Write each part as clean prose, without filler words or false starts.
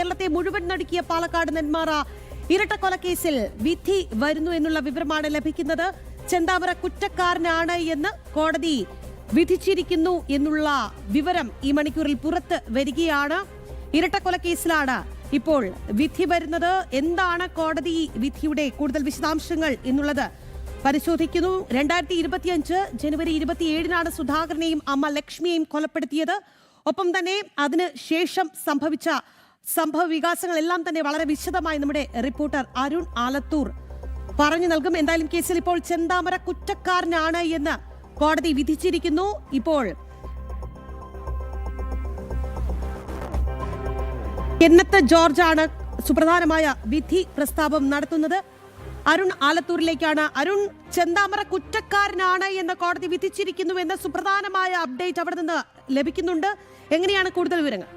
കേരളത്തെ മുഴുവൻ നടുക്കിയ പാലക്കാട് നെന്മാറ ഇരട്ടക്കൊലക്കേസിൽ വിധി വരുന്നു എന്നുള്ള വിവരമാണ് ലഭിക്കുന്നത്. ചെന്താമര കുറ്റക്കാരനാണ് എന്ന് കോടതി വിധിച്ചിരിക്കുന്നു എന്നുള്ള വിവരം ഈ മണിക്കൂറിൽ പുറത്ത് വരികയാണ്. ഇരട്ടക്കൊലക്കേസിലാണ് ഇപ്പോൾ വിധി വരുന്നത്. എന്താണ് കോടതി വിധിയുടെ കൂടുതൽ വിശദാംശങ്ങൾ എന്നുള്ളത് പരിശോധിക്കുന്നു. 2025 ജനുവരി 27 സുധാകരനെയും അമ്മ ലക്ഷ്മിയെയും കൊലപ്പെടുത്തിയത്. ഒപ്പം തന്നെ അതിന് ശേഷം സംഭവിച്ച സംഭവ വികാസങ്ങളെല്ലാം തന്നെ വളരെ വിശദമായി നമ്മുടെ റിപ്പോർട്ടർ അരുൺ ആലത്തൂർ പറഞ്ഞു നൽകും. എന്തായാലും കേസിൽ ഇപ്പോൾ ചെന്താമര കുറ്റക്കാരനാണ് എന്ന് കോടതി വിധിച്ചിരിക്കുന്നു. ഇപ്പോൾ കെന്നത്ത് ജോർജാണ് സുപ്രധാനമായ വിധി പ്രസ്താവം നടത്തുന്നത്. അരുൺ ആലത്തൂരിലേക്കാണ്. അരുൺ, ചെന്താമര കുറ്റക്കാരനാണ് എന്ന് കോടതി വിധിച്ചിരിക്കുന്നു എന്ന സുപ്രധാനമായ അപ്ഡേറ്റ് അവിടെ നിന്ന് ലഭിക്കുന്നുണ്ട്. എങ്ങനെയാണ് കൂടുതൽ വിവരങ്ങൾ?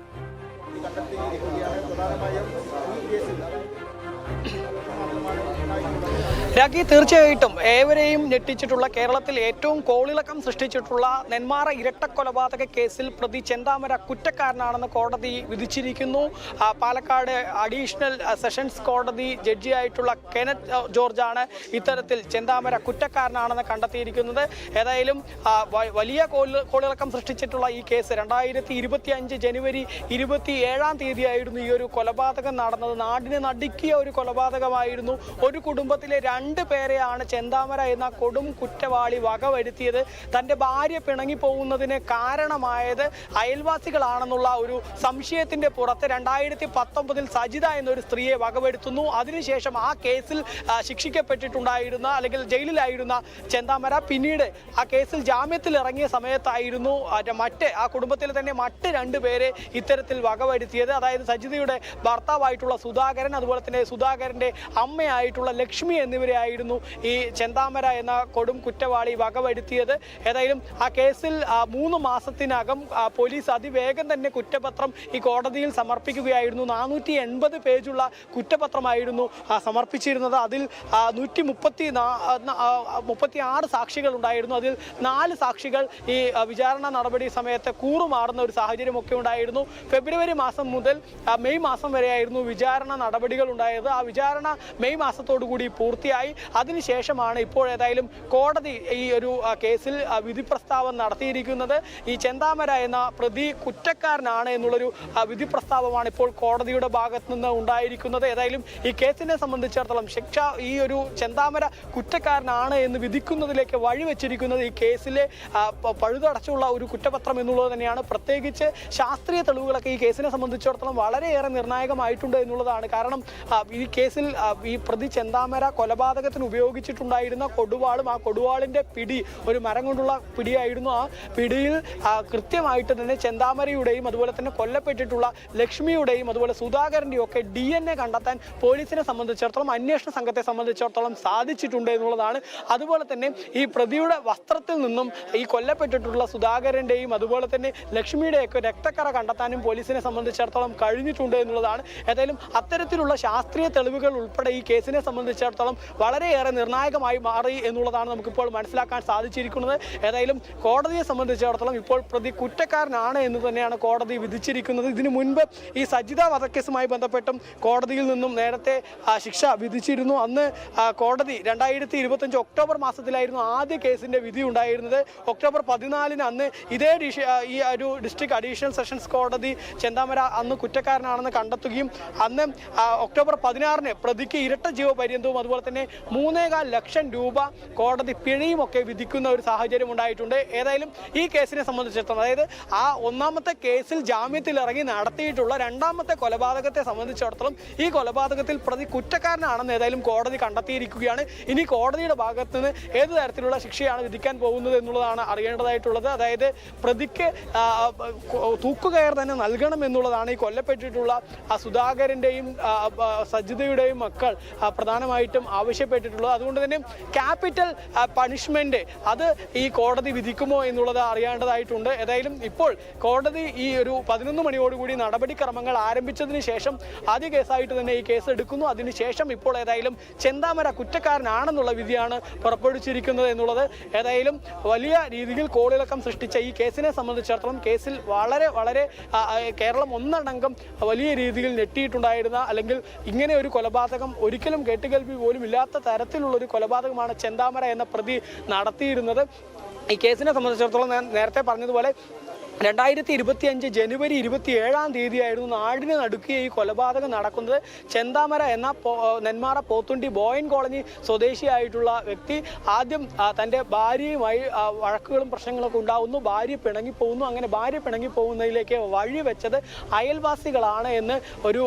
രാഖി, തീർച്ചയായിട്ടും ഏവരെയും ഞെട്ടിച്ചിട്ടുള്ള, കേരളത്തിൽ ഏറ്റവും കോളിളക്കം സൃഷ്ടിച്ചിട്ടുള്ള നെന്മാറ ഇരട്ടക്കൊലപാതക കേസിൽ പ്രതി ചെന്താമര കുറ്റക്കാരനാണെന്ന് കോടതി വിധിച്ചിരിക്കുന്നു. പാലക്കാട് അഡീഷണൽ സെഷൻസ് കോടതി ജഡ്ജിയായിട്ടുള്ള കെന്നത്ത് ജോർജാണ് ഇത്തരത്തിൽ ചെന്താമര കുറ്റക്കാരനാണെന്ന് കണ്ടെത്തിയിരിക്കുന്നത്. ഏതായാലും വലിയ കോളിളക്കം സൃഷ്ടിച്ചിട്ടുള്ള ഈ കേസ് 2025 ജനുവരി 27 ഈ ഒരു കൊലപാതകം നടന്നത്. നാടിനെ നടുക്കിയ ഒരു കൊലപാതകമായിരുന്നു. ഒരു കുടുംബത്തിലെ 2 പേരെയാണ് ചെന്താമര എന്ന കൊടും കുറ്റവാളി വകവരുത്തിയത്. തൻ്റെ ഭാര്യ പിണങ്ങിപ്പോകുന്നതിന് കാരണമായത് അയൽവാസികളാണെന്നുള്ള ഒരു സംശയത്തിന്റെ പുറത്ത് 2019 സജിത എന്നൊരു സ്ത്രീയെ വകവരുത്തുന്നു. അതിനുശേഷം ആ കേസിൽ ശിക്ഷിക്കപ്പെട്ടിട്ടുണ്ടായിരുന്ന, അല്ലെങ്കിൽ ജയിലിലായിരുന്ന ചെന്താമര പിന്നീട് ആ കേസിൽ ജാമ്യത്തിൽ ഇറങ്ങിയ സമയത്തായിരുന്നു ആ കുടുംബത്തിൽ തന്നെ മറ്റ് 2 പേരെ ഇത്തരത്തിൽ വകവരുത്തിയത്. അതായത് സജിതയുടെ ഭർത്താവായിട്ടുള്ള സുധാകരൻ, അതുപോലെ തന്നെ സുധാകരന്റെ അമ്മയായിട്ടുള്ള ലക്ഷ്മി എന്നിവരെയായിരുന്നു ഈ ചെന്താമര എന്ന കൊടും കുറ്റവാളി വകവരുത്തിയത്. ഏതായാലും ആ കേസിൽ 3 മാസത്തിനകം പോലീസ് അതിവേഗം തന്നെ കുറ്റപത്രം ഈ കോടതിയിൽ സമർപ്പിക്കുകയായിരുന്നു. 480 പേജുള്ള കുറ്റപത്രമായിരുന്നു സമർപ്പിച്ചിരുന്നത്. അതിൽ 136 സാക്ഷികൾ ഉണ്ടായിരുന്നു. അതിൽ 4 സാക്ഷികൾ ഈ വിചാരണ നടപടി സമയത്ത് കൂറുമാറുന്ന ഒരു സാഹചര്യമൊക്കെ ഉണ്ടായിരുന്നു. ഫെബ്രുവരി മാസം മുതൽ മെയ് മാസം വരെയായിരുന്നു വിചാരണ നടപടികൾ ഉണ്ടായത്. ആ വിചാരണ മെയ് മാസത്തോടു കൂടി പൂർത്തിയായി. അതിനുശേഷമാണ് ഇപ്പോൾ ഏതായാലും കോടതി ഈ ഒരു കേസിൽ വിധി പ്രസ്താവം നടത്തിയിരിക്കുന്നത്. ഈ ചെന്താമര എന്ന പ്രതി കുറ്റക്കാരനാണ് എന്നുള്ളൊരു വിധി പ്രസ്താവമാണ് ഇപ്പോൾ കോടതിയുടെ ഭാഗത്ത് നിന്ന് ഉണ്ടായിരിക്കുന്നത്. ഏതായാലും ഈ കേസിനെ സംബന്ധിച്ചിടത്തോളം ശിക്ഷ ഈ ഒരു ചെന്താമര കുറ്റക്കാരനാണ് എന്ന് വിധിക്കുന്നതിലേക്ക് വഴിവെച്ചിരിക്കുന്നത് ഈ കേസിലെ പഴുതടച്ചുള്ള ഒരു കുറ്റപത്രം എന്നുള്ളത് തന്നെയാണ്. പ്രത്യേകിച്ച് ശാസ്ത്രീയ തെളിവുകളൊക്കെ ഈ കേസിനെ സംബന്ധിച്ചിടത്തോളം വളരെയേറെ നിർണായകമായിട്ടുണ്ട് എന്നുള്ളതാണ്. കാരണം ഈ കേസിൽ ഈ പ്രതി ചെന്താമര കൊലപാതകത്തിന് ഉപയോഗിച്ചിട്ടുണ്ടായിരുന്ന കൊടുവാളും, ആ കൊടുവാളിന്റെ പിടി ഒരു മരം കൊണ്ടുള്ള പിടിയായിരുന്നു. ആ പിടിയിൽ കൃത്യമായിട്ട് തന്നെ ചെന്താമരയുടെയും അതുപോലെ തന്നെ കൊല്ലപ്പെട്ടിട്ടുള്ള ലക്ഷ്മിയുടെയും അതുപോലെ സുധാകരന്റെയും ഒക്കെ DNA കണ്ടെത്താൻ പോലീസിനെ സംബന്ധിച്ചിടത്തോളം, അന്വേഷണ സംഘത്തെ സംബന്ധിച്ചിടത്തോളം സാധിച്ചിട്ടുണ്ട് എന്നുള്ളതാണ്. അതുപോലെ തന്നെ ഈ പ്രതിയുടെ വസ്ത്രത്തിൽ നിന്നും ഈ കൊല്ലപ്പെട്ടിട്ടുള്ള സുധാകരന്റെയും അതുപോലെ തന്നെ ലക്ഷ്മിയുടെയൊക്കെ രക്തക്കറ കണ്ടെത്താനും പോലീസിനെ സംബന്ധിച്ചിടത്തോളം കഴിഞ്ഞിട്ടുണ്ട് എന്നുള്ളതാണ്. ഏതായാലും അത്തരത്തിലുള്ള ശാസ്ത്രീയ തെളിവുകൾ ഉൾപ്പെടെ ഈ കേസിനെ സംബന്ധിച്ചിടത്തോളം വളരെയേറെ നിർണായകമായി മാറി എന്നുള്ളതാണ് നമുക്കിപ്പോൾ മനസ്സിലാക്കാൻ സാധിച്ചിരിക്കുന്നത്. ഏതായാലും കോടതിയെ സംബന്ധിച്ചിടത്തോളം ഇപ്പോൾ പ്രതി കുറ്റക്കാരനാണ് എന്ന് തന്നെയാണ് കോടതി വിധിച്ചിരിക്കുന്നത്. ഇതിനു മുൻപ് ഈ സജിത വധക്കേസുമായി ബന്ധപ്പെട്ടും കോടതിയിൽ നിന്നും നേരത്തെ ശിക്ഷ വിധിച്ചിരുന്നു. അന്ന് കോടതി 2025 ഒക്ടോബർ മാസത്തിലായിരുന്നു ആദ്യ കേസിന്റെ വിധി ഉണ്ടായിരുന്നത്. ഒക്ടോബർ 14 അന്ന് ഇതേ ഈ ഒരു ഡിസ്ട്രിക്ട് അഡീഷണൽ സെഷൻസ് കോടതി ചെന്താമര അന്ന് കുറ്റക്കാരനാണെന്ന് കണ്ടെത്തുകയും അന്ന് ഒക്ടോബർ 16 പ്രതിക്ക് ഇരട്ട ജീവപര്യന്തവും അതുപോലെ തന്നെ 3.25 ലക്ഷം രൂപ കോടതി പിഴയും ഒക്കെ വിധിക്കുന്ന ഒരു സാഹചര്യം ഉണ്ടായിട്ടുണ്ട്. ഏതായാലും ഈ കേസിനെ സംബന്ധിച്ചിടത്തോളം, അതായത് ആ ഒന്നാമത്തെ കേസിൽ ജാമ്യത്തിൽ ഇറങ്ങി നടത്തിയിട്ടുള്ള 2ാമത്തെ കൊലപാതകത്തെ സംബന്ധിച്ചിടത്തോളം ഈ കൊലപാതകത്തിൽ പ്രതി കുറ്റക്കാരനാണെന്ന് ഏതായാലും കോടതി കണ്ടെത്തിയിരിക്കുകയാണ്. ഇനി കോടതിയുടെ ഭാഗത്ത് നിന്ന് ഏത് തരത്തിലുള്ള ശിക്ഷയാണ് വിധിക്കാൻ പോകുന്നത് എന്നുള്ളതാണ് അറിയേണ്ടതായിട്ടുള്ളത്. അതായത് പ്രതിക്ക് തൂക്കുകയർ തന്നെ നൽകണം എന്നുള്ളതാണ് ഈ കൊല്ലപ്പെട്ടിട്ടുള്ള സുധാകരന്റെയും സജിതയുടെയും മക്കൾ പ്രധാനമായിട്ടും ആവശ്യം ആവശ്യപ്പെട്ടിട്ടുള്ളത്. അതുകൊണ്ട് തന്നെ ക്യാപിറ്റൽ പണിഷ്മെന്റ് അത് ഈ കോടതി വിധിക്കുമോ എന്നുള്ളത് അറിയേണ്ടതായിട്ടുണ്ട്. ഏതായാലും ഇപ്പോൾ കോടതി ഈ ഒരു 11 മണിയോടുകൂടി നടപടിക്രമങ്ങൾ ആരംഭിച്ചതിന് ശേഷം ആദ്യ കേസായിട്ട് തന്നെ ഈ കേസ് എടുക്കുന്നു. അതിനുശേഷം ഇപ്പോൾ ഏതായാലും ചെന്താമര കുറ്റക്കാരനാണെന്നുള്ള വിധിയാണ് പുറപ്പെടുവിച്ചിരിക്കുന്നത് എന്നുള്ളത് ഏതായാലും വലിയ രീതിയിൽ കോളിളക്കം സൃഷ്ടിച്ച ഈ കേസിനെ സംബന്ധിച്ചിടത്തോളം കേസിൽ വളരെ വളരെ കേരളം ഒന്നടങ്കം വലിയ രീതിയിൽ ഞെട്ടിയിട്ടുണ്ടായിരുന്ന, അല്ലെങ്കിൽ ഇങ്ങനെ ഒരു കൊലപാതകം ഒരിക്കലും കേട്ടുകേൾവി പോലും ഇല്ലാത്ത തരത്തിലുള്ളൊരു കൊലപാതകമാണ് ചെന്താമര എന്ന പ്രതി നടത്തിയിരുന്നത്. ഈ കേസിനെ സംബന്ധിച്ചിടത്തോളം ഞാൻ നേരത്തെ പറഞ്ഞതുപോലെ 2025 ജനുവരി 27-ാം തീയതിയായിരുന്നു നാടിനെ നടുക്കിയ ഈ കൊലപാതകം നടക്കുന്നത്. ചെന്താമര എന്ന നെന്മാറ പോത്തുണ്ടി ബോയൻ കോളനി സ്വദേശിയായിട്ടുള്ള വ്യക്തി ആദ്യം തൻ്റെ ഭാര്യയുമായി വഴക്കുകളും പ്രശ്നങ്ങളൊക്കെ ഉണ്ടാകുന്നു. ഭാര്യ പിണങ്ങിപ്പോകുന്നു. അങ്ങനെ ഭാര്യ പിണങ്ങിപ്പോകുന്നതിലേക്ക് വഴി വെച്ചത് അയൽവാസികളാണ് എന്ന് ഒരു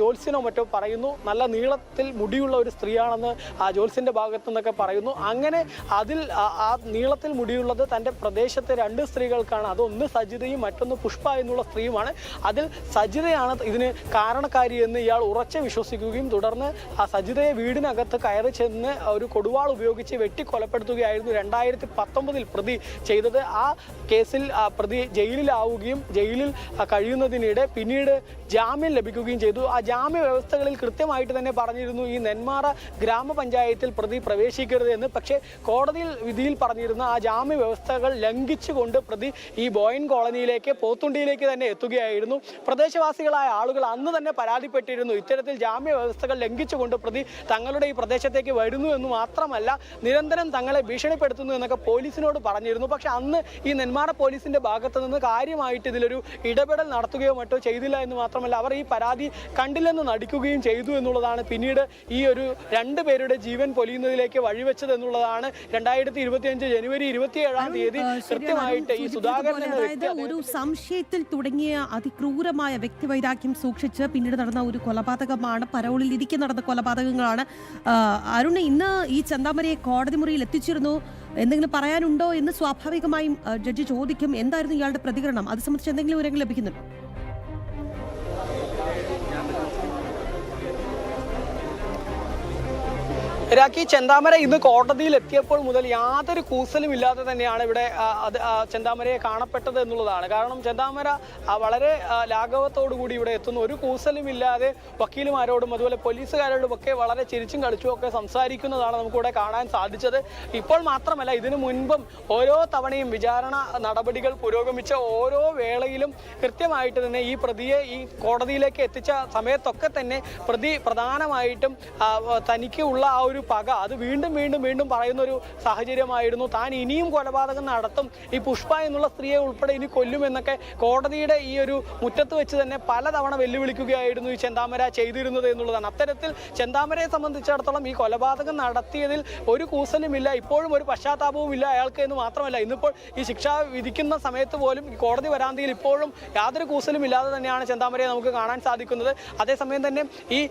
ജോത്സ്യനോ മറ്റോ പറയുന്നു. നല്ല നീളത്തിൽ മുടിയുള്ള ഒരു സ്ത്രീയാണെന്ന് ജോത്സ്യൻ്റെ ഭാഗത്തു നിന്നൊക്കെ പറയുന്നു. അങ്ങനെ അതിൽ ആ നീളത്തിൽ മുടിയുള്ളത് തൻ്റെ പ്രദേശത്തെ 2 സ്ത്രീകൾക്കാണ്. അതൊന്ന് സജിതയും മറ്റൊന്ന് പുഷ്പ എന്നുള്ള സ്ത്രീയുമാണ്. അതിൽ സജിതയാണ് ഇതിന് കാരണക്കാരി എന്ന് ഇയാൾ ഉറച്ച് വിശ്വസിക്കുകയും തുടർന്ന് ആ സജിതയെ വീടിനകത്ത് കയറി ചെന്ന് ഒരു കൊടുവാൾ ഉപയോഗിച്ച് വെട്ടിക്കൊലപ്പെടുത്തുകയായിരുന്നു 2019 പ്രതി ചെയ്തത്. ആ കേസിൽ പ്രതി ജയിലിലാവുകയും ജയിലിൽ കഴിയുന്നതിനിടെ പിന്നീട് ജാമ്യം ലഭിക്കുകയും ചെയ്തു. ആ ജാമ്യ വ്യവസ്ഥകളിൽ കൃത്യമായിട്ട് തന്നെ പറഞ്ഞിരുന്നു ഈ നെന്മാറ ഗ്രാമപഞ്ചായത്തിൽ പ്രതി പ്രവേശിക്കരുത് എന്ന്. പക്ഷേ കോടതിയിൽ വിധിയിൽ പറഞ്ഞിരുന്ന ആ ജാമ്യ വ്യവസ്ഥകൾ ലംഘിച്ചുകൊണ്ട് പ്രതി ഈ ബോയൻ കോളനിയിലേക്ക് പോത്തുണ്ടിയിലേക്ക് തന്നെ എത്തുകയായിരുന്നു. പ്രദേശവാസികളായ ആളുകൾ അന്ന് തന്നെ പരാതിപ്പെട്ടിരുന്നു ഇത്തരത്തിൽ ജാമ്യ വ്യവസ്ഥകൾ ലംഘിച്ചുകൊണ്ട് പ്രതി തങ്ങളുടെ ഈ പ്രദേശത്തേക്ക് വരുന്നു എന്ന് മാത്രമല്ല നിരന്തരം തങ്ങളെ ഭീഷണിപ്പെടുത്തുന്നു എന്നൊക്കെ പോലീസിനോട് പറഞ്ഞിരുന്നു. പക്ഷെ അന്ന് ഈ നെന്മാറ പോലീസിന്റെ ഭാഗത്ത് നിന്ന് കാര്യമായിട്ട് ഇതിലൊരു ഇടപെടൽ നടത്തുകയോ മറ്റോ ചെയ്തില്ല എന്ന് മാത്രമല്ല അവർ ഈ പരാതി കണ്ടില്ലെന്ന് നടിക്കുകയും ചെയ്തു എന്നുള്ളതാണ് പിന്നീട് ഈ ഒരു 2 പേരുടെ ജീവൻ പൊലിയുന്നതിലേക്ക് വഴിവെച്ചത് എന്നുള്ളതാണ്. 2025 ജനുവരി 27-ാം തീയതി കൃത്യമായിട്ട് ഈ സുധാകരൻ ഒരു സംശയത്തിൽ തുടങ്ങിയ അതിക്രൂരമായ വ്യക്തിവൈരാഗ്യം സൂക്ഷിച്ച് പിന്നീട് നടന്ന ഒരു കൊലപാതകമാണ്. പരോളിൽ ഇരിക്കെ നടന്ന കൊലപാതകങ്ങളാണ്. അരുൺ, ഇന്ന് ഈ ചെന്താമരയെ കോടതി മുറിയിൽ എത്തിച്ചിരുന്നു. എന്തെങ്കിലും പറയാനുണ്ടോ എന്ന് സ്വാഭാവികമായും ജഡ്ജി ചോദിക്കും. എന്തായിരുന്നു ഇയാളുടെ പ്രതികരണം? അത് സംബന്ധിച്ച് എന്തെങ്കിലും വിവരങ്ങൾ ലഭിക്കുന്നുണ്ടോ? രാഖി, ചെന്താമര ഇന്ന് കോടതിയിൽ എത്തിയപ്പോൾ മുതൽ യാതൊരു കൂസലും ഇല്ലാതെ തന്നെയാണ് ഇവിടെ ചെന്താമരയെ കാണപ്പെട്ടത് എന്നുള്ളതാണ്. കാരണം ചെന്താമര വളരെ ലാഘവത്തോടുകൂടി ഇവിടെ എത്തുന്നു. ഒരു കൂസലും ഇല്ലാതെ വക്കീലുമാരോടും അതുപോലെ പോലീസുകാരോടും ഒക്കെ വളരെ ചിരിച്ചും കളിച്ചും ഒക്കെ സംസാരിക്കുന്നതാണ് നമുക്കിവിടെ കാണാൻ സാധിച്ചത്. ഇപ്പോൾ മാത്രമല്ല ഇതിനു മുൻപും ഓരോ തവണയും വിചാരണ നടപടികൾ പുരോഗമിച്ച ഓരോ വേളയിലും കൃത്യമായിട്ട് തന്നെ ഈ പ്രതിയെ ഈ കോടതിയിലേക്ക് എത്തിച്ച സമയത്തൊക്കെ തന്നെ പ്രതി പ്രധാനമായിട്ടും തനിക്ക് ഉള്ള ആ ഒരു പക അത് വീണ്ടും വീണ്ടും വീണ്ടും പറയുന്ന ഒരു സാഹചര്യമായിരുന്നു. താൻ ഇനിയും കൊലപാതകം നടത്തും, ഈ പുഷ്പ എന്നുള്ള സ്ത്രീയെ ഉൾപ്പെടെ ഇനി കൊല്ലുമെന്നൊക്കെ കോടതിയുടെ ഈ ഒരു മുറ്റത്ത് വെച്ച് തന്നെ പലതവണ വെല്ലുവിളിക്കുകയായിരുന്നു ഈ ചെന്താമര ചെയ്തിരുന്നത് എന്നുള്ളതാണ്. അത്തരത്തിൽ ചെന്താമരയെ സംബന്ധിച്ചിടത്തോളം ഈ കൊലപാതകം നടത്തിയതിൽ ഒരു കൂസലുമില്ല, ഇപ്പോഴും ഒരു പശ്ചാത്താപവും ഇല്ല അയാൾക്ക് എന്ന് മാത്രമല്ല ഇന്നിപ്പോൾ ഈ ശിക്ഷ വിധിക്കുന്ന സമയത്ത് പോലും ഈ കോടതി വരാന്തിയിൽ ഇപ്പോഴും യാതൊരു കൂസലും ഇല്ലാതെ തന്നെയാണ് ചെന്താമരയെ നമുക്ക് കാണാൻ സാധിക്കുന്നത്. അതേസമയം തന്നെ ഈ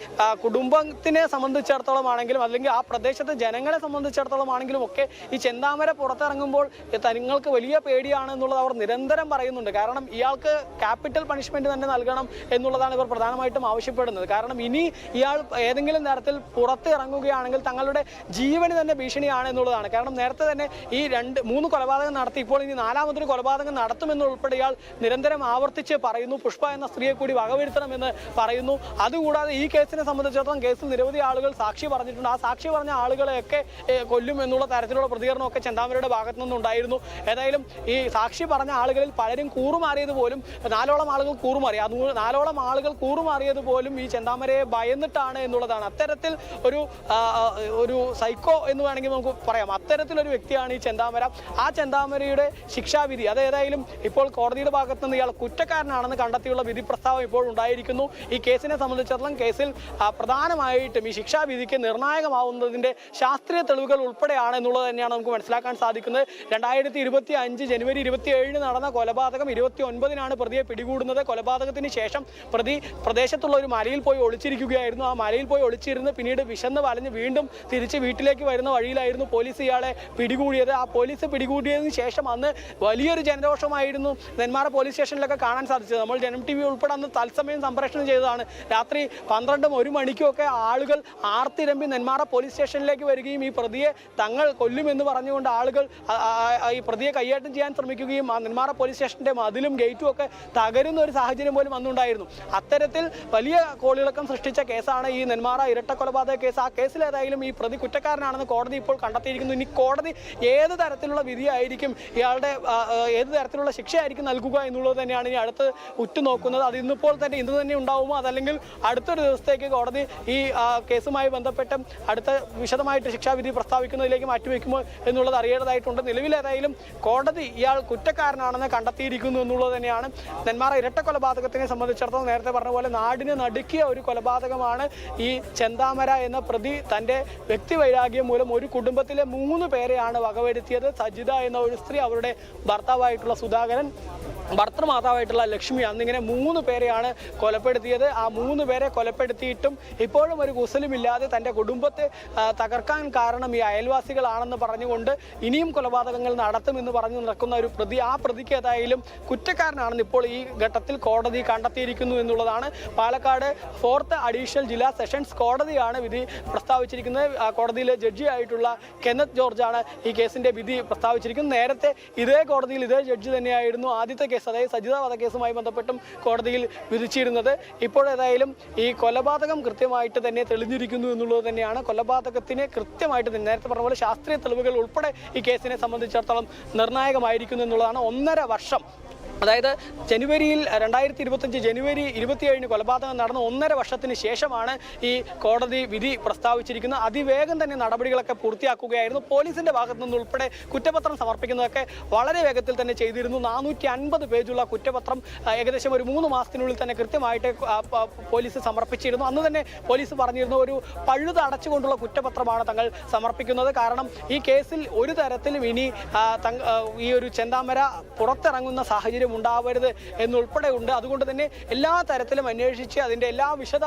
കുടുംബത്തിനെ സംബന്ധിച്ചിടത്തോളം ആണെങ്കിലും അല്ലെങ്കിൽ ആ പ്രദേശത്തെ ജനങ്ങളെ സംബന്ധിച്ചിടത്തോളം ആണെങ്കിലും ഒക്കെ ഈ ചെന്താമര പുറത്തിറങ്ങുമ്പോൾ തങ്ങൾക്ക് വലിയ പേടിയാണ് എന്നുള്ളത് അവർ നിരന്തരം പറയുന്നുണ്ട്. കാരണം ഇയാൾക്ക് ക്യാപിറ്റൽ പണിഷ്മെന്റ് തന്നെ നൽകണം എന്നുള്ളതാണ് ഇവർ പ്രധാനമായിട്ടും ആവശ്യപ്പെടുന്നത്. കാരണം ഇനി ഇയാൾ ഏതെങ്കിലും തരത്തിൽ പുറത്ത് ഇറങ്ങുകയാണെങ്കിൽ തങ്ങളുടെ ജീവന് തന്നെ ഭീഷണിയാണ് എന്നുള്ളതാണ്. കാരണം നേരത്തെ തന്നെ ഈ 3 കൊലപാതകം നടത്തി ഇപ്പോൾ ഇനി 4ാമതൊരു കൊലപാതകം നടത്തുമെന്നുൾപ്പെടെ ഇയാൾ നിരന്തരം ആവർത്തിച്ച് പറയുന്നു. പുഷ്പ എന്ന സ്ത്രീയെ കൂടി വകവരുത്തണമെന്ന് പറയുന്നു. അതുകൂടാതെ ഈ കേസിനെ സംബന്ധിച്ചിടത്തോളം കേസിൽ നിരവധി ആളുകൾ സാക്ഷി പറഞ്ഞിട്ടുണ്ട്. ആ സാക്ഷി പറഞ്ഞ ആളുകളെയൊക്കെ കൊല്ലും എന്നുള്ള തരത്തിലുള്ള പ്രതികരണമൊക്കെ ചെന്താമരയുടെ ഭാഗത്തു നിന്നുണ്ടായിരുന്നു. ഏതായാലും ഈ സാക്ഷി പറഞ്ഞ ആളുകളിൽ പലരും കൂറുമാറിയത് പോലും 4ഓളം ആളുകൾ കൂറുമാറി. 4ഓളം ആളുകൾ കൂറുമാറിയത് പോലും ഈ ചെന്താമരയെ ഭയന്നിട്ടാണ് എന്നുള്ളതാണ്. അത്തരത്തിൽ ഒരു സൈക്കോ എന്ന് വേണമെങ്കിൽ നമുക്ക് പറയാം. അത്തരത്തിലൊരു വ്യക്തിയാണ് ഈ ചെന്താമര. ആ ചെന്താമരയുടെ ശിക്ഷാവിധി അത് ഏതായാലും ഇപ്പോൾ കോടതിയുടെ ഭാഗത്തു നിന്ന് ഇയാൾ കുറ്റക്കാരനാണെന്ന് കണ്ടെത്തിയുള്ള വിധി പ്രസ്താവം ഇപ്പോൾ ഉണ്ടായിരിക്കുന്നു. ഈ കേസിനെ സംബന്ധിച്ചിടത്തോളം കേസിൽ പ്രധാനമായിട്ടും ഈ ശിക്ഷാവിധിക്ക് നിർണായകമാവുന്നതിന്റെ ശാസ്ത്രീയ തെളിവുകൾ ഉൾപ്പെടെയാണ് എന്നുള്ളത് തന്നെയാണ് നമുക്ക് മനസ്സിലാക്കാൻ സാധിക്കുന്നത്. 2025 ജനുവരി 27-ന് നടന്ന കൊലപാതകം 29-നാണ് പ്രതിയെ പിടികൂടുന്നത്. കൊലപാതകത്തിന് ശേഷം പ്രതി പ്രദേശത്തുള്ള ഒരു മലയിൽ പോയി ഒളിച്ചിരിക്കുകയായിരുന്നു. ആ മലയിൽ പോയി ഒളിച്ചിരുന്ന് പിന്നീട് വിശന്ന് വലഞ്ഞ് വീണ്ടും തിരിച്ച് വീട്ടിലേക്ക് വരുന്ന വഴിയിലായിരുന്നു പോലീസ് ഇയാളെ പിടികൂടിയത്. ആ പോലീസ് പിടികൂടിയതിന് ശേഷം അന്ന് വലിയൊരു ജനരോഷമായിരുന്നു നെന്മാറ പോലീസ് സ്റ്റേഷനിലൊക്കെ കാണാൻ സാധിച്ചത്. നമ്മൾ ജനം TV ഉൾപ്പെടെ അന്ന് തത്സമയം സംപ്രേഷണം ചെയ്തതാണ്. രാത്രി 12-1 മണിക്കുമൊക്കെ ആളുകൾ ആർത്തിരമ്പി നെന്മാറ പോലീസ് പോലീസ് സ്റ്റേഷനിലേക്ക് വരികയും ഈ പ്രതിയെ തങ്ങൾ കൊല്ലുമെന്ന് പറഞ്ഞുകൊണ്ട് ആളുകൾ ഈ പ്രതിയെ കയ്യേറ്റം ചെയ്യാൻ ശ്രമിക്കുകയും നെന്മാറ പോലീസ് സ്റ്റേഷന്റെ മതിലും ഗേറ്റും ഒക്കെ തകരുന്ന ഒരു സാഹചര്യം പോലും അന്നുണ്ടായിരുന്നു. അത്തരത്തിൽ വലിയ കോളിളക്കം സൃഷ്ടിച്ച കേസാണ് ഈ നെന്മാറ ഇരട്ട കൊലപാതക കേസ്. ആ കേസിൽ ഏതായാലും ഈ പ്രതി കുറ്റക്കാരനാണെന്ന് കോടതി ഇപ്പോൾ കണ്ടെത്തിയിരിക്കുന്നു. ഇനി കോടതി ഏത് തരത്തിലുള്ള വിധിയായിരിക്കും, ഇയാളുടെ ഏത് തരത്തിലുള്ള ശിക്ഷയായിരിക്കും നൽകുക എന്നുള്ളത് തന്നെയാണ് ഇനി അടുത്ത് ഉറ്റുനോക്കുന്നത്. അത് ഇന്ന് തന്നെ ഉണ്ടാവുമോ, അതല്ലെങ്കിൽ അടുത്തൊരു ദിവസത്തേക്ക് കോടതി ഈ കേസുമായി ബന്ധപ്പെട്ട് അടുത്ത വിശദമായിട്ട് ശിക്ഷാവിധി പ്രസ്താവിക്കുന്നതിലേക്ക് മാറ്റിവെക്കുമോ എന്നുള്ളത് അറിയേണ്ടതായിട്ടുണ്ട്. നിലവിലേതായാലും കോടതി ഇയാൾ കുറ്റക്കാരനാണെന്ന് കണ്ടെത്തിയിരിക്കുന്നു എന്നുള്ളത് തന്നെയാണ്. നെന്മാറ ഇരട്ട കൊലപാതകത്തിനെ സംബന്ധിച്ചിടത്തോളം നേരത്തെ പറഞ്ഞ പോലെ നാടിനെ നടുക്കിയ ഒരു കൊലപാതകമാണ് ഈ ചെന്താമര എന്ന പ്രതി തൻ്റെ വ്യക്തിവൈരാഗ്യം മൂലം ഒരു കുടുംബത്തിലെ 3 പേരെയാണ് വകവരുത്തിയത്. സജിത എന്ന ഒരു സ്ത്രീ, അവരുടെ ഭർത്താവായിട്ടുള്ള സുധാകരൻ, ഭർത്തൃമാതാവായിട്ടുള്ള ലക്ഷ്മി, അന്നിങ്ങനെ 3 പേരെയാണ് കൊലപ്പെടുത്തിയത്. ആ 3 പേരെ കൊലപ്പെടുത്തിയിട്ടും ഇപ്പോഴും ഒരു കുസലുമില്ലാതെ തൻ്റെ കുടുംബത്തെ തകർക്കാൻ കാരണം ഈ അയൽവാസികളാണെന്ന് പറഞ്ഞുകൊണ്ട് ഇനിയും കൊലപാതകങ്ങൾ നടത്തുമെന്ന് പറഞ്ഞു നടക്കുന്ന ഒരു പ്രതി, ആ പ്രതിക്ക് ഏതായാലും കുറ്റക്കാരനാണെന്ന് ഇപ്പോൾ ഈ ഘട്ടത്തിൽ കോടതി കണ്ടെത്തിയിരിക്കുന്നു എന്നുള്ളതാണ്. പാലക്കാട് 4th അഡീഷണൽ ജില്ലാ സെഷൻസ് കോടതിയാണ് വിധി പ്രസ്താവിച്ചിരിക്കുന്നത്. കോടതിയിലെ ജഡ്ജിയായിട്ടുള്ള കെന്നത്ത് ജോർജാണ് ഈ കേസിന്റെ വിധി പ്രസ്താവിച്ചിരിക്കുന്നത്. നേരത്തെ ഇതേ കോടതിയിൽ ഇതേ ജഡ്ജി തന്നെയായിരുന്നു ആദ്യത്തെ കേസ്, അതായത് സജിത വധക്കേസുമായി ബന്ധപ്പെട്ടും കോടതിയിൽ വിധിച്ചിരുന്നത്. ഇപ്പോഴേതായാലും ഈ കൊലപാതകം കൃത്യമായിട്ട് തന്നെ തെളിഞ്ഞിരിക്കുന്നു എന്നുള്ളത് തന്നെയാണ്. കൊലപാതകത്തിന് കൃത്യമായിട്ട് നേരത്തെ പറഞ്ഞ പോലെ ശാസ്ത്രീയ തെളിവുകൾ ഉൾപ്പെടെ ഈ കേസിനെ സംബന്ധിച്ചിടത്തോളം നിർണായകമായിരിക്കുന്നു എന്നുള്ളതാണ്. 1.5 വർഷം, അതായത് ജനുവരിയിൽ 2025 ജനുവരി 27 കൊലപാതകം നടന്ന 1.5 വർഷത്തിന് ശേഷമാണ് ഈ കോടതി വിധി പ്രസ്താവിച്ചിരിക്കുന്നത്. അതിവേഗം തന്നെ നടപടികളൊക്കെ പൂർത്തിയാക്കുകയായിരുന്നു. പോലീസിന്റെ ഭാഗത്തു നിന്ന് ഉൾപ്പെടെ കുറ്റപത്രം സമർപ്പിക്കുന്നതൊക്കെ വളരെ വേഗത്തിൽ തന്നെ ചെയ്തിരുന്നു. 450 പേജുള്ള കുറ്റപത്രം ഏകദേശം ഒരു 3 മാസത്തിനുള്ളിൽ തന്നെ കൃത്യമായിട്ട് പോലീസ് സമർപ്പിച്ചിരുന്നു. അന്ന് തന്നെ പോലീസ് പറഞ്ഞിരുന്നു ഒരു പഴുത് അടച്ചുകൊണ്ടുള്ള കുറ്റപത്രമാണ് തങ്ങൾ സമർപ്പിക്കുന്നത്. കാരണം ഈ കേസിൽ ഒരു തരത്തിലും ഇനി ഈ ഒരു ചെന്താമര പുറത്തിറങ്ങുന്ന സാഹചര്യം ഉണ്ടാവരുത് എന്നുൾപ്പെടെ ഉണ്ട്. അതുകൊണ്ട് തന്നെ എല്ലാ തരത്തിലും അന്വേഷിച്ച് അതിൻ്റെ എല്ലാ വിശദ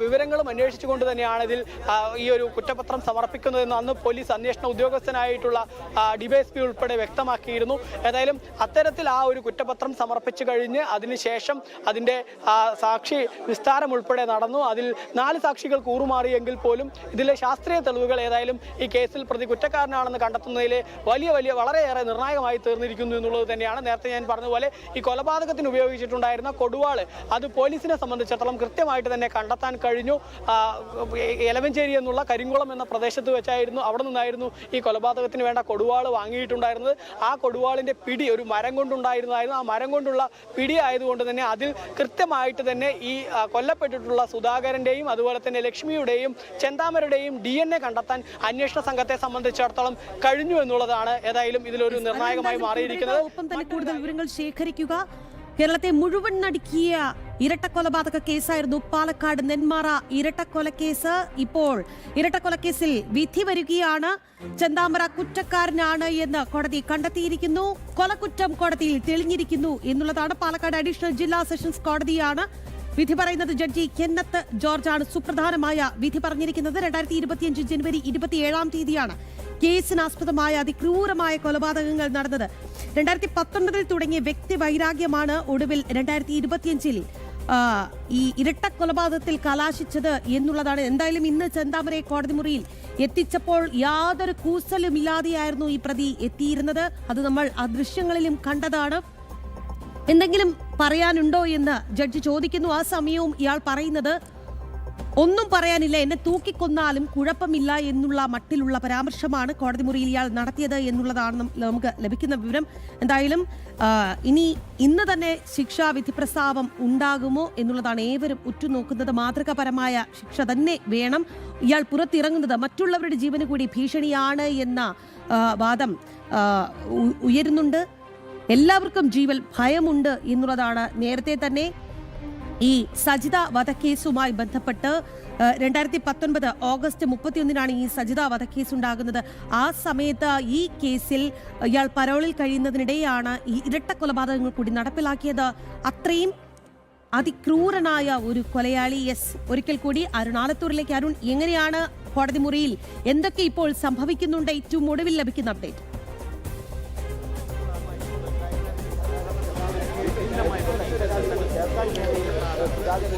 വിവരങ്ങളും അന്വേഷിച്ചുകൊണ്ട് തന്നെയാണ് ഇതിൽ ഈ ഒരു കുറ്റപത്രം സമർപ്പിക്കുന്നതെന്ന് അന്ന് പോലീസ് അന്വേഷണ ഉദ്യോഗസ്ഥനായിട്ടുള്ള ഡിവൈഎസ്പി ഉൾപ്പെടെ വ്യക്തമാക്കിയിരുന്നു. ഏതായാലും അത്തരത്തിൽ ആ ഒരു കുറ്റപത്രം സമർപ്പിച്ചു കഴിഞ്ഞ് അതിനുശേഷം അതിൻ്റെ സാക്ഷി വിസ്താരം ഉൾപ്പെടെ നടന്നു. അതിൽ 4 സാക്ഷികൾ കൂറുമാറിയെങ്കിൽ പോലും ഇതിലെ ശാസ്ത്രീയ തെളിവുകൾ ഏതായാലും ഈ കേസിൽ പ്രതി കുറ്റക്കാരനാണെന്ന് കണ്ടെത്തുന്നതിൽ വളരെയേറെ നിർണായകമായി തീർന്നിരിക്കുന്നു എന്നുള്ളത് തന്നെയാണ്. നേരത്തെ ഞാൻ പറഞ്ഞതുപോലെ ഈ കൊലപാതകത്തിന് ഉപയോഗിച്ചിട്ടുണ്ടായിരുന്ന കൊടുവാള് അത് പോലീസിനെ സംബന്ധിച്ചിടത്തോളം കൃത്യമായിട്ട് തന്നെ കണ്ടെത്താൻ കഴിഞ്ഞു. എലവഞ്ചേരി എന്നുള്ള കരിങ്കുളം എന്ന പ്രദേശത്ത് വെച്ചായിരുന്നു, അവിടെ നിന്നായിരുന്നു ഈ കൊലപാതകത്തിന് വേണ്ട കൊടുവാള് വാങ്ങിയിട്ടുണ്ടായിരുന്നത്. ആ കൊടുവാളിന്റെ പിടി ഒരു മരം കൊണ്ടുണ്ടായിരുന്നതായിരുന്നു. ആ മരം കൊണ്ടുള്ള പിടി ആയതുകൊണ്ട് തന്നെ അതിൽ കൃത്യമായിട്ട് തന്നെ ഈ കൊല്ലപ്പെട്ടിട്ടുള്ള സുധാകരന്റെയും അതുപോലെ തന്നെ ലക്ഷ്മിയുടെയും ചെന്താമരയുടെയും DNA കണ്ടെത്താൻ അന്വേഷണ സംഘത്തെ സംബന്ധിച്ചിടത്തോളം കഴിഞ്ഞു എന്നുള്ളതാണ് ഏതായാലും ഇതിലൊരു നിർണായകമായി മാറിയിരിക്കുന്നത്. കൂടുതൽ വിവരങ്ങൾ ശേഖരിക്കുക. കേരളത്തെ മുഴുവൻ നടുക്കിയ ഇരട്ടക്കൊലപാതക കേസായിരുന്നു പാലക്കാട് നെന്മാറ ഇരട്ടക്കൊലക്കേസ്. ഇപ്പോൾ ഇരട്ടക്കൊലക്കേസിൽ വിധി വരികയാണ്. ചെന്താമര കുറ്റക്കാരനാണ് എന്ന് കോടതി കണ്ടെത്തിയിരിക്കുന്നു. കൊലക്കുറ്റം കോടതിയിൽ തെളിഞ്ഞിരിക്കുന്നു എന്നുള്ളതാണ്. പാലക്കാട് അഡീഷണൽ ജില്ലാ സെഷൻസ് കോടതിയാണ് വിധി പറയുന്നത്. ജഡ്ജി കെന്നത്ത് ജോർജാണ് സുപ്രധാനമായ വിധി പറഞ്ഞിരിക്കുന്നത്. 2025 ജനുവരി 27 തീയതിയാണ് കേസിനാസ്പദമായ അതിക്രൂരമായ കൊലപാതകങ്ങൾ നടന്നത്. 2019 തുടങ്ങിയ വ്യക്തി വൈരാഗ്യമാണ് ഒടുവിൽ 2025 ഈ ഇരട്ട കൊലപാതകത്തിൽ കലാശിച്ചത് എന്നുള്ളതാണ്. എന്തായാലും ഇന്ന് ചെന്താമരയെ കോടതി മുറിയിൽ എത്തിച്ചപ്പോൾ യാതൊരു കൂസലുമില്ലാതെയായിരുന്നു ഈ പ്രതി എത്തിയിരുന്നത്. അത് നമ്മൾ ആ ദൃശ്യങ്ങളിലും കണ്ടതാണ്. എന്തെങ്കിലും പറയാനുണ്ടോ എന്ന് ജഡ്ജി ചോദിക്കുന്നു. ആ സമയവും ഇയാൾ പറയുന്നത് ഒന്നും പറയാനില്ല, എന്നെ തൂക്കിക്കൊന്നാലും കുഴപ്പമില്ല എന്നുള്ള മട്ടിലുള്ള പരാമർശമാണ് കോടതി മുറിയിൽ ഇയാൾ നടത്തിയത് എന്നുള്ളതാണ് നമുക്ക് ലഭിക്കുന്ന വിവരം. എന്തായാലും ഇന്ന് തന്നെ ശിക്ഷാവിധി പ്രസ്താവം ഉണ്ടാകുമോ എന്നുള്ളതാണ് ഏവരും ഉറ്റുനോക്കുന്നത്. മാതൃകാപരമായ ശിക്ഷ തന്നെ വേണം. ഇയാൾ പുറത്തിറങ്ങുന്നത് മറ്റുള്ളവരുടെ ജീവന് കൂടി ഭീഷണിയാണ് എന്ന വാദം ഉയരുന്നുണ്ട്. എല്ലാവർക്കും ജീവൻ ഭയമുണ്ട് എന്നുള്ളതാണ്. നേരത്തെ തന്നെ ഈ സജിത വധക്കേസുമായി ബന്ധപ്പെട്ട് 2019 ഓഗസ്റ്റ് 31 ഈ സജിത വധക്കേസ് ഉണ്ടാകുന്നത്. ആ സമയത്ത് ഈ കേസിൽ ഇയാൾ പരോളിൽ കഴിയുന്നതിനിടെയാണ് ഈ ഇരട്ട കൊലപാതകങ്ങൾ കൂടി നടപ്പിലാക്കിയത്. അത്രയും അതിക്രൂരനായ ഒരു കൊലയാളി. ഒരിക്കൽ കൂടി അരുണാലത്തൂരിലേക്ക്. അരുൺ, എങ്ങനെയാണ് കോടതി മുറിയിൽ എന്തൊക്കെ ഇപ്പോൾ സംഭവിക്കുന്നുണ്ട്? ഏറ്റവും ഒടുവിൽ ലഭിക്കുന്ന അപ്ഡേറ്റ്.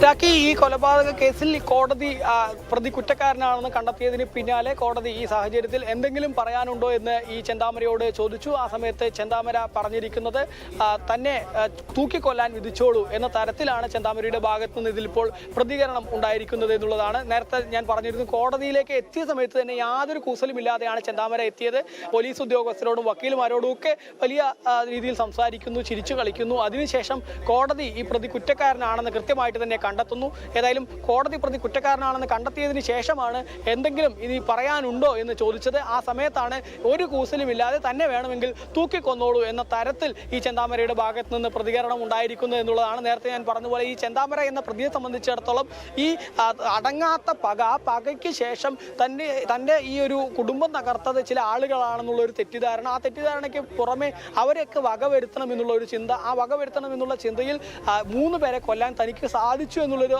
രാഖി, ഈ കൊലപാതക കേസിൽ കോടതി പ്രതി കുറ്റക്കാരനാണെന്ന് കണ്ടെത്തിയതിന് പിന്നാലെ കോടതി ഈ സാഹചര്യത്തിൽ എന്തെങ്കിലും പറയാനുണ്ടോ എന്ന് ഈ ചെന്താമരയോട് ചോദിച്ചു. ആ സമയത്ത് ചെന്താമര പറഞ്ഞിരിക്കുന്നത് തന്നെ തൂക്കിക്കൊല്ലാൻ വിധിച്ചോളൂ എന്ന തരത്തിലാണ് ചെന്താമരയുടെ ഭാഗത്ത് നിന്ന് ഇതിലിപ്പോൾ പ്രതികരണം ഉണ്ടായിരിക്കുന്നത് എന്നുള്ളതാണ്. നേരത്തെ ഞാൻ പറഞ്ഞിരുന്നു, കോടതിയിലേക്ക് എത്തിയ സമയത്ത് തന്നെ യാതൊരു കൂസലുമില്ലാതെയാണ് ചെന്താമര എത്തിയത്. പോലീസ് ഉദ്യോഗസ്ഥരോടും വക്കീലുമാരോടും ഒക്കെ വലിയ രീതിയിൽ സംസാരിക്കുന്നു, ചിരിച്ചു കളിക്കുന്നു. അതിനുശേഷം കോടതി ഈ പ്രതി കുറ്റക്കാരനാണെന്ന് കൃത്യമായിട്ട് തന്നെ കണ്ടെത്തുന്നു. ഏതായാലും കോടതി പ്രതി കുറ്റക്കാരനാണെന്ന് കണ്ടെത്തിയതിന് ശേഷമാണ് എന്തെങ്കിലും ഇനി പറയാനുണ്ടോ എന്ന് ചോദിച്ചത്. ആ സമയത്താണ് ഒരു കൂസലുമില്ലാതെ തന്നെ വേണമെങ്കിൽ തൂക്കിക്കൊന്നോളൂ എന്ന തരത്തിൽ ഈ ചെന്താമരയുടെ ഭാഗത്ത് നിന്ന് പ്രതികരണം ഉണ്ടായിരിക്കുന്നത് എന്നുള്ളതാണ്. നേരത്തെ ഞാൻ പറഞ്ഞതുപോലെ ഈ ചെന്താമര എന്ന പ്രതിയെ സംബന്ധിച്ചിടത്തോളം ഈ അടങ്ങാത്ത പക, ആ പകയ്ക്ക് ശേഷം തൻ്റെ ഈ ഒരു കുടുംബം തകർത്തത് ചില ആളുകളാണെന്നുള്ള ഒരു തെറ്റിദ്ധാരണ, ആ തെറ്റിദ്ധാരണയ്ക്ക് പുറമെ അവരെയൊക്കെ വകവരുത്തണം എന്നുള്ള ഒരു ചിന്ത, ആ വകവരുത്തണം എന്നുള്ള ചിന്തയിൽ 3 പേരെ കൊല്ലാൻ തനിക്ക് സാധിച്ചു എന്നുള്ളൊരു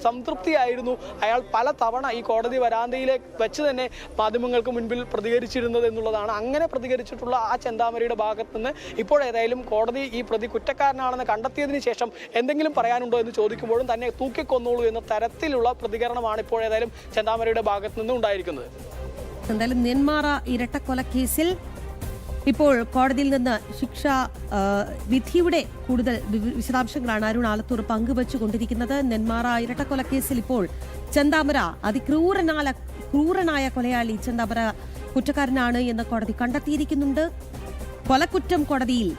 സംതൃപ്തിയായിരുന്നു അയാൾ പല തവണ ഈ കോടതി വരാന്തയിലേക്ക് വെച്ച് തന്നെ മാധ്യമങ്ങൾക്ക് മുൻപിൽ പ്രതികരിച്ചിരുന്നത് എന്നുള്ളതാണ്. അങ്ങനെ പ്രതികരിച്ചിട്ടുള്ള ആ ചെന്താമരയുടെ ഭാഗത്ത് നിന്ന് ഇപ്പോൾ ഏതായാലും കോടതി ഈ പ്രതി കുറ്റക്കാരനാണെന്ന് കണ്ടെത്തിയതിന് ശേഷം എന്തെങ്കിലും പറയാനുണ്ടോ എന്ന് ചോദിക്കുമ്പോഴും തന്നെ തൂക്കിക്കൊന്നോളൂ എന്ന തരത്തിലുള്ള പ്രതികരണമാണ് ഇപ്പോൾ ഏതായാലും ചെന്താമരയുടെ ഭാഗത്ത് നിന്ന് ഉണ്ടായിരിക്കുന്നത്. എന്തായാലും നെന്മാറ ഇരട്ടക്കൊലക്കേസിൽ ഇപ്പോൾ കോടതിയിൽ നിന്ന് ശിക്ഷ വിധിയുടെ കൂടുതൽ വിശദാംശങ്ങളാണ് അരുൺ ആലത്തൂർ പങ്കുവച്ചുകൊണ്ടിരിക്കുന്നത്. നെന്മാറ ഇരട്ടക്കൊലക്കേസിൽ ഇപ്പോൾ ചെന്താമര ക്രൂരനായ കൊലയാളി ചെന്താമര കുറ്റക്കാരനാണ് എന്ന് കോടതി കണ്ടെത്തിയിരിക്കുന്നുണ്ട്. കൊലക്കുറ്റം കോടതിയിൽ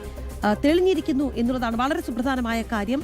തെളിഞ്ഞിരിക്കുന്നു എന്നുള്ളതാണ് വളരെ സുപ്രധാനമായ കാര്യം.